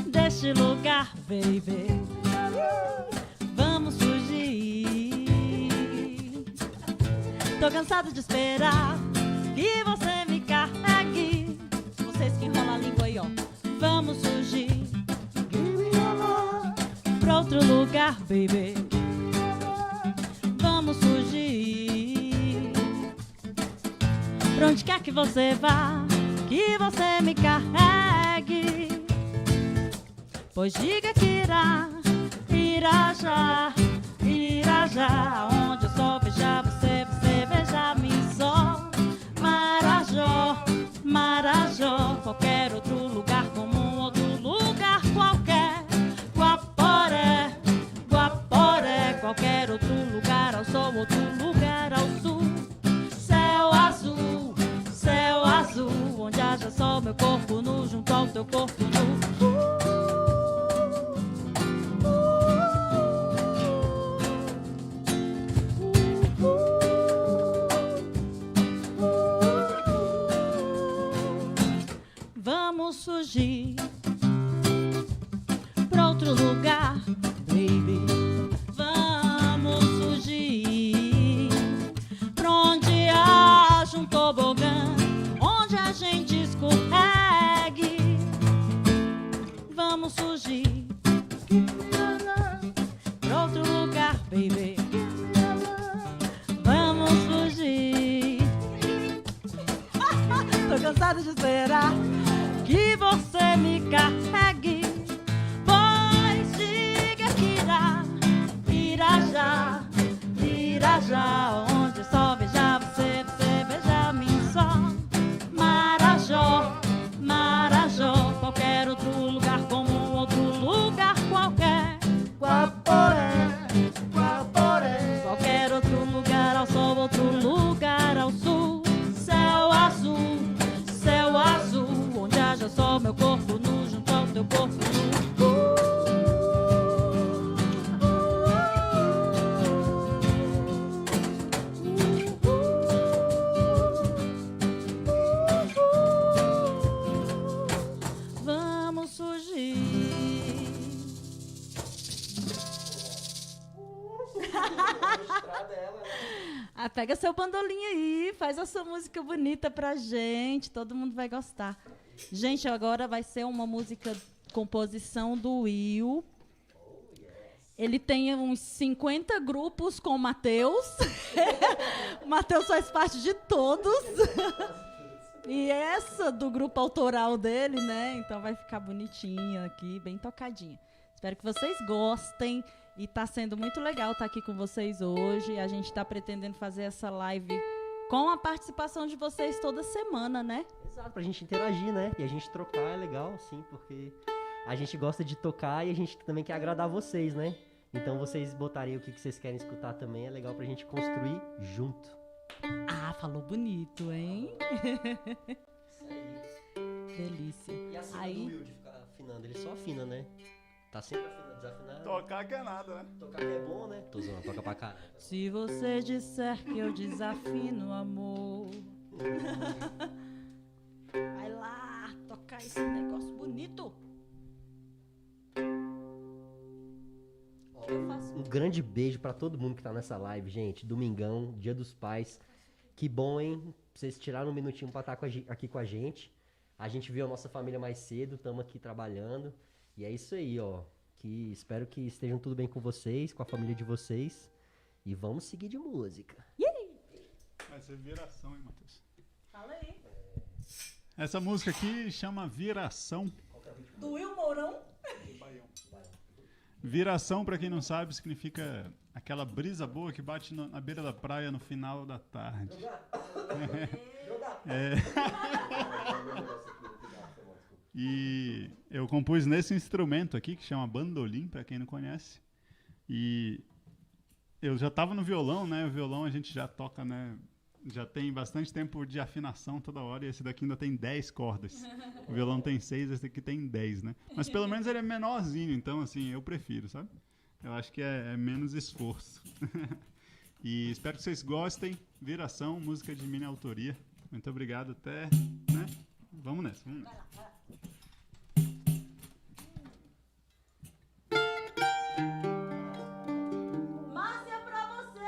deste lugar, baby. Vamos fugir. Tô cansado de esperar que você me carregue. Vocês que enrolam a língua aí, ó. Vamos fugir pra outro lugar, baby. Vamos fugir pra onde quer que você vá, que você me carregue. Pois diga que irá já, onde eu só veja você, você veja mim só. Marajó, qualquer outro lugar comum, outro lugar qualquer. Guaporé, qualquer outro lugar ao sol, outro lugar ao sul. Céu azul, onde haja só meu corpo nu junto ao teu corpo nu. Vamos fugir pra outro lugar, baby. Vamos fugir pra onde haja um tobogã, onde a gente escorregue. Vamos fugir pra outro lugar, baby. Vamos fugir. Tô cansada de esperar que você me carregue. Pois diga que irá já, onde só veja você, você veja mim só. Marajó, qualquer outro lugar comum, outro lugar qualquer. Guaporé, qualquer outro lugar ao sol, outro lugar ao sul. Céu azul, onde haja só meu corpo nu junto ao teu corpo nu. Vamos fugir. Pega seu bandolim aí, faz a sua música bonita pra gente, todo mundo vai gostar. Gente, agora vai ser uma música composição do Will. Ele tem uns 50 grupos com o Matheus. O Matheus faz parte de todos. E essa do grupo autoral dele, né? Então vai ficar bonitinha aqui, bem tocadinha. Espero que vocês gostem. E tá sendo muito legal estar aqui com vocês hoje. A gente tá pretendendo fazer essa live com a participação de vocês toda semana, né? Exato, pra gente interagir, né? E a gente trocar é legal, sim, porque a gente gosta de tocar e a gente também quer agradar vocês, né? Então vocês botarem o que vocês querem escutar também, é legal pra gente construir junto. Ah, falou bonito, hein? Isso aí. Delícia. E a cena Aí... do Will de ficar afinando, ele só afina, né? Tá sempre desafinado. Tocar que é nada, né? Tocar que é bom, né? Tô zoando, toca pra caralho. Se você disser que eu desafino, amor. Vai lá, tocar esse negócio bonito. Eu faço. Um grande beijo pra todo mundo que tá nessa live, gente. Domingão, Dia dos Pais. Que bom, hein? Vocês tiraram um minutinho pra estar aqui com a gente. A gente viu a nossa família mais cedo, estamos aqui trabalhando. E é isso aí, ó. Espero que estejam tudo bem com vocês, com a família de vocês. E vamos seguir de música. Vai ser viração, hein, Matheus? Fala aí. Essa música aqui chama Viração. Do Will Mourão? Viração, pra quem não sabe, significa aquela brisa boa que bate na beira da praia no final da tarde. É. E eu compus nesse instrumento aqui, que chama bandolim, pra quem não conhece. E eu já tava no violão, né? O violão a gente já toca, né? Já tem bastante tempo de afinação toda hora, e esse daqui ainda tem 10 cordas. O violão tem 6, esse daqui tem 10, né? Mas pelo menos ele é menorzinho, então assim, eu prefiro, sabe? Eu acho que é menos esforço. E espero que vocês gostem. Viração, música de minha autoria. Muito obrigado, até, né? Vamos nessa, vamos nessa. Márcia, pra você!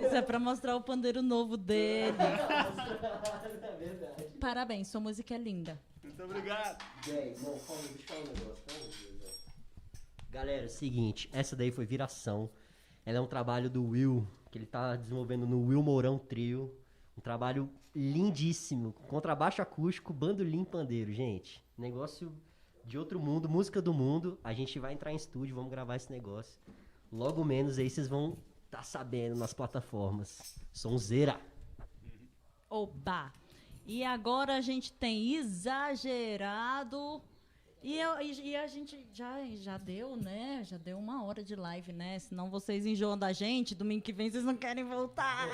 Isso é pra mostrar o pandeiro novo dele. É verdade. Parabéns, sua música é linda. Muito obrigado. Gente, não, calma, deixa eu falar um negócio. Calma, Deus, galera, seguinte, essa daí foi Viração. Ela é um trabalho do Will, que ele tá desenvolvendo no Will Mourão Trio. Um trabalho lindíssimo. Contrabaixo acústico, bandolim, pandeiro, gente. Negócio de outro mundo, música do mundo. A gente vai entrar em estúdio, vamos gravar esse negócio. Logo menos aí vocês vão tá sabendo nas plataformas. Sonzeira. Oba! E agora a gente tem Exagerado E a gente já deu, né? Já deu 1 hora de live, né? Senão vocês enjoam da gente. Domingo que vem vocês não querem voltar.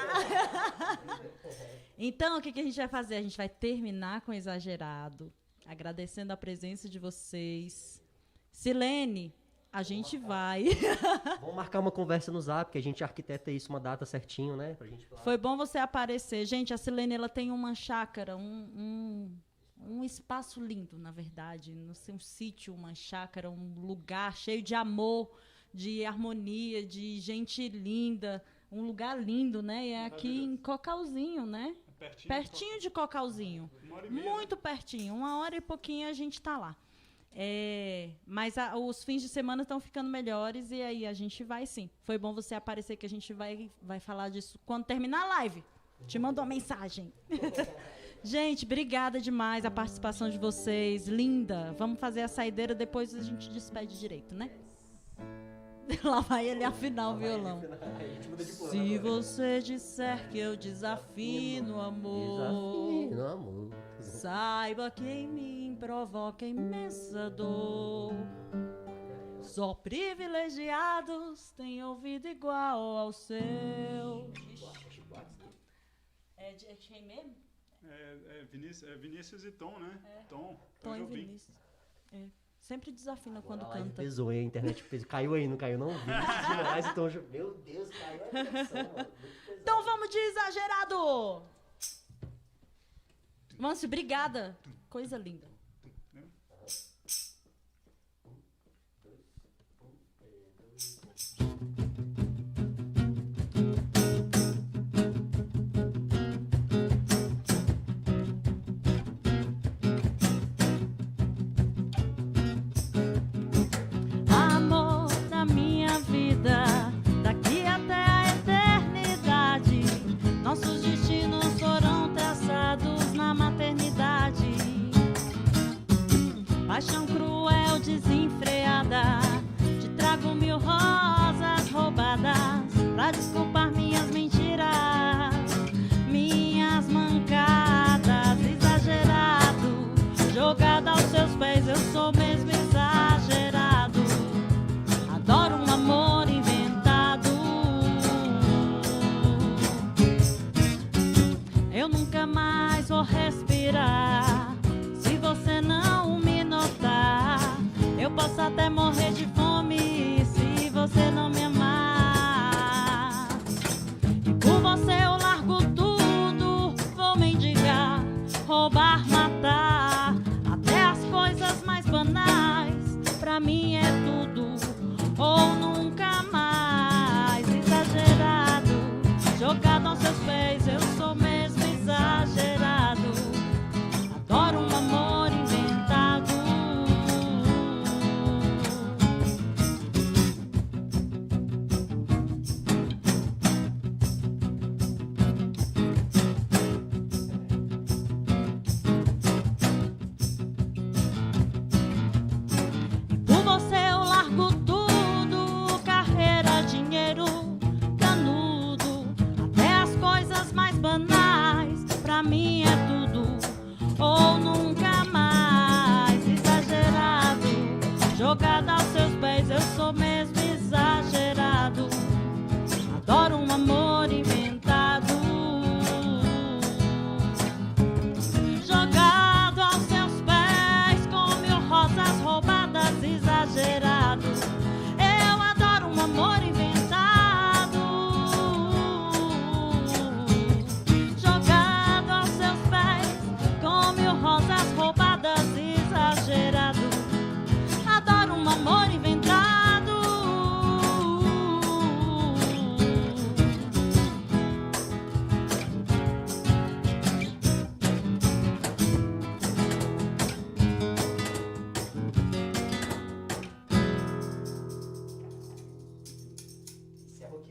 Então, o que a gente vai fazer? A gente vai terminar com exagerado. Agradecendo a presença de vocês. Silene, a gente vai. Vamos marcar uma conversa no Zap, que a gente arquiteta isso, uma data certinho, né? Pra gente falar. Foi bom você aparecer. Gente, a Silene, ela tem uma chácara, um espaço lindo, na verdade. Não sei, um sítio, uma chácara, um lugar cheio de amor, de harmonia, de gente linda. Um lugar lindo, né? E é aqui em Cocalzinho, né? Pertinho de Cocalzinho. Muito pertinho. 1 hora e pouquinho a gente tá lá. Mas os fins de semana estão ficando melhores e aí a gente vai sim. Foi bom você aparecer que a gente vai falar disso quando terminar a live. Te mandou uma mensagem. Gente, obrigada demais a participação de vocês. Linda. Vamos fazer a saideira, depois a gente despede direito, né? Lá vai ele afinar o violão. Se você disser que eu desafino, amor, saiba que em mim provoca imensa dor. Só privilegiados têm ouvido igual ao seu. É de quem mesmo? Vinícius e Tom, né? Tom e Vinícius. Sempre desafina quando Agora canta. Pesou, a internet pesou. Caiu aí, não caiu não? Demais, então, meu Deus, caiu a ligação, mano. Então vamos de exagerado! Mâncio, obrigada. Coisa linda. Nossos destinos foram traçados na maternidade. Paixão cruel, desenfreada. Te trago 1000 rosas roubadas pra desculpar minhas mentiras, minhas mancadas. Exagerado, jogado aos seus pés, eu sou mesmo exagerado. Adoro um amor inventado. Eu nunca mais vou respirar se você não me notar. Eu posso até morrer de fome se você não me amar. E por você eu largo tudo, vou mendigar, roubar, matar. Até as coisas mais banais, pra mim é tudo ou nunca mais. Exagerado, jogado aos seus pés, eu sou mesmo exagerado. Adoro um amor inventado. E por você eu largo tudo, carreira, dinheiro, canudo. Até as coisas mais banais, pra mim é tudo ou nunca mais. Exagerado, jogado aos seus pés, eu sou mesmo exagerado. Adoro um amor inventado. Jogado aos seus pés, com 1000 rosas roubadas. Exagerado, eu adoro um amor inventado. Jogado aos seus pés, com 1000 rosas roubadas. Exagerado, adoro um amor inventado.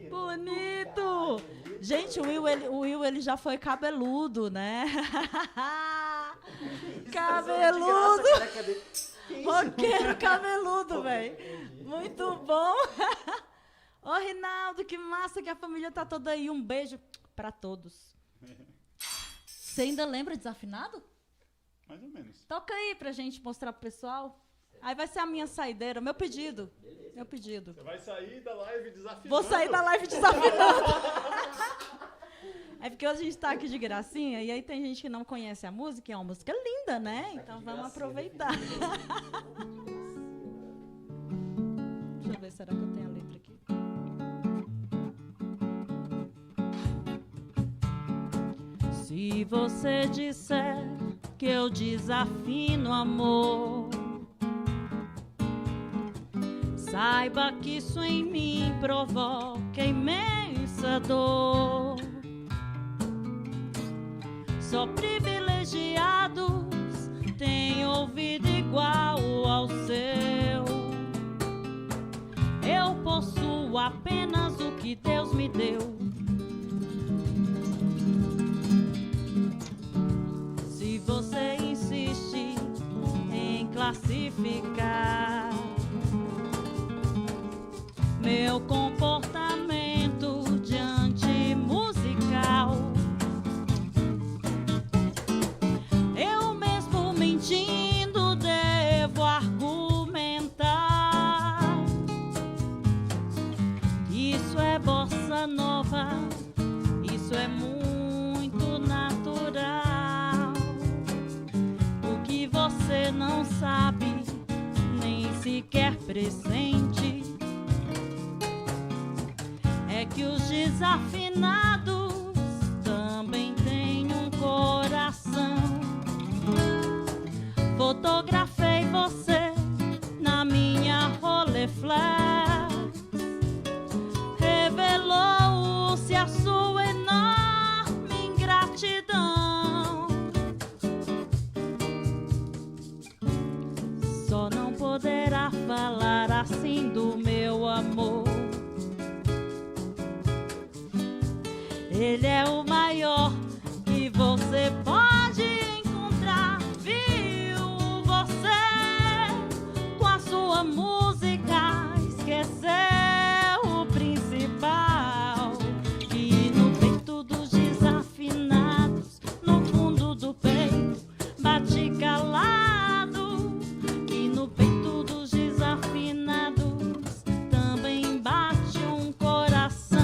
Bonito! Gente, o Will ele já foi cabeludo, né? Cabeludo! Roqueiro cabeludo, velho. Muito bom. Ô, Rinaldo, que massa que a família tá toda aí. Um beijo pra todos. Você ainda lembra Desafinado? Mais ou menos. Toca aí pra gente mostrar pro pessoal. Aí vai ser a minha saideira, meu pedido. Meu pedido. Você vai sair da live desafinando. Vou sair da live desafinando. É porque hoje a gente tá aqui de gracinha e aí tem gente que não conhece a música, e é uma música linda, né? Então vamos aproveitar. Deixa eu ver, será que eu tenho a letra aqui? Se você disser que eu desafino amor, saiba que isso em mim provoca imensa dor. Só privilegiados têm ouvido igual ao seu. Eu possuo apenas o que Deus me deu. Se você insiste em classificar meu comportamento diante musical, eu mesmo mentindo devo argumentar. Isso é bossa nova, isso é muito natural. O que você não sabe, nem sequer pressente, é que os desafinados também têm um coração. Fotografei você na minha Rolleiflex, revelou-se a sua enorme ingratidão. Só não poderá falar assim do meu amor. Ele é o maior que você pode encontrar. Viu você com a sua música esqueceu o principal, que no peito dos desafinados, no fundo do peito bate calado, que no peito dos desafinados também bate um coração.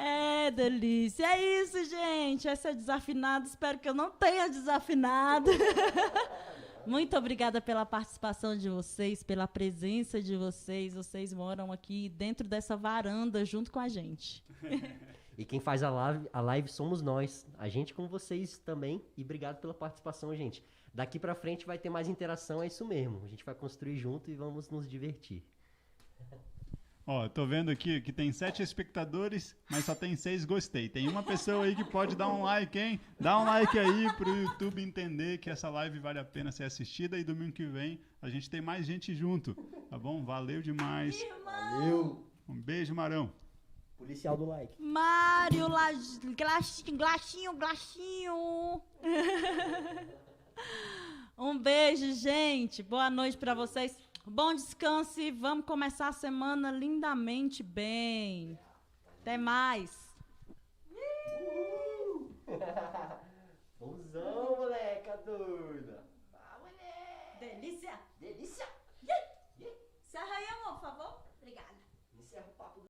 É delícia. É isso, gente. Esse é desafinado. Espero que eu não tenha desafinado. Muito obrigada pela participação de vocês, pela presença de vocês. Vocês moram aqui dentro dessa varanda junto com a gente. E quem faz a live somos nós. A gente com vocês também. E obrigado pela participação, gente. Daqui pra frente vai ter mais interação, é isso mesmo. A gente vai construir junto e vamos nos divertir. Ó, tô vendo aqui que tem 7 espectadores, mas só tem 6 gostei. Tem uma pessoa aí que pode dar um like, hein? Dá um like aí pro YouTube entender que essa live vale a pena ser assistida. E domingo que vem a gente tem mais gente junto, tá bom? Valeu demais. Valeu! Um beijo, Marão. Policial do like. Mário, Glaxinho. Um beijo, gente. Boa noite pra vocês. Bom descanso e vamos começar a semana lindamente bem. Até mais. Bonzão, moleque, adoro.